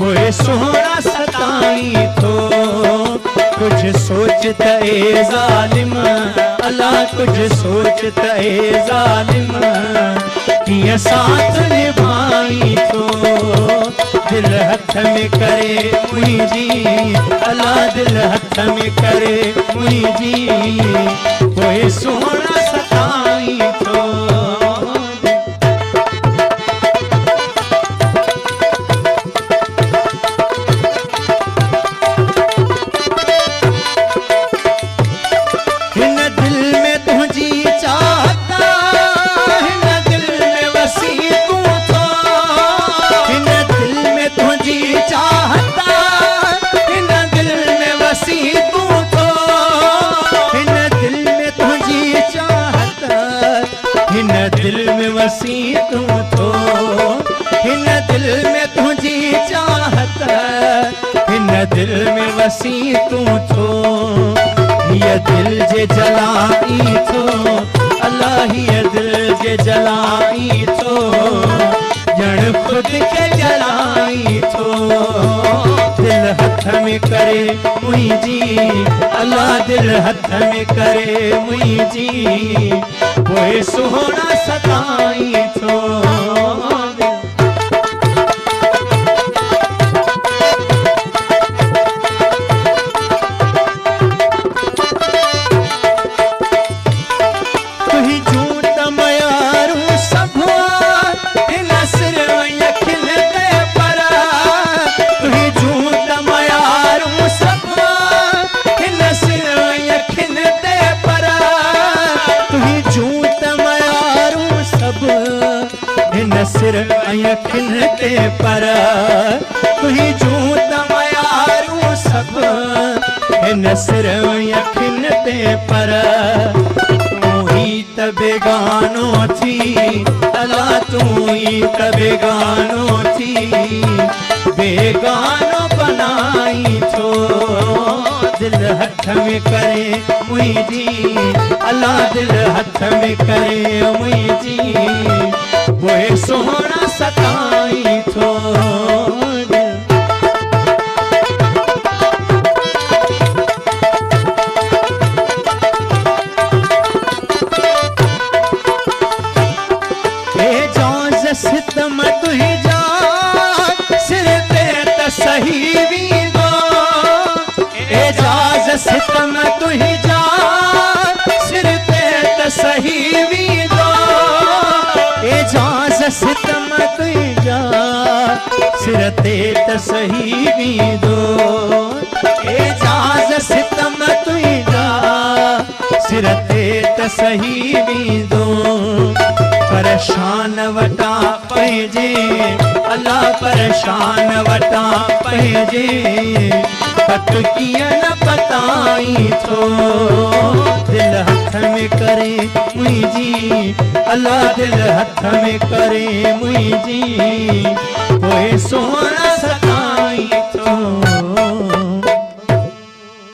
कोई सोना सताई थो कुछ सोचता ए जालिम अल्लाह कुछ सोचता ए जालिम किया साथ निभाई थो दिल हथ में करे मुझी अल्लाह दिल हथ में करे मुझी कोई सोना सताई थो दिल में वसी तू थो हिन दिल में तुझी चाहत हिन दिल में वसी तू थो ये दिल जे जलाई थो अल्लाह ये दिल जे जलाई थो जण खुद के जलाई थो दिल हथ में करे मुझी अल्लाह दिल हथ में करे मुझी कोई सोना सताई थो सिर अखिन ते पर तुही जूत मयारू सब हिन सिर अखिन ते पर तू ही त बेगानो थी अल्लाह तू ही त बेगानो थी बेगानो बनाई थो दिल हथ में करे मुझी अल्लाह दिल हथ में करे मुझी कोई सोना सताई थो एजाज सितम तुही जा सिर ते त सही वींदो एजाज सितम तुही जा सिर ते त सही वींदो एजाज सितम तुझा सिर ते त सही वींदो एजाज सितम तुझा सिर ते त सही वींदो परेशान वटा पंहिंजे अल्लाह परेशान वटा पंहिंजे पत कीअं न पताई थो दिल हथ में करे मुझी अल्लाह दिल हथ में करे मुझी कोई सोना सताई थो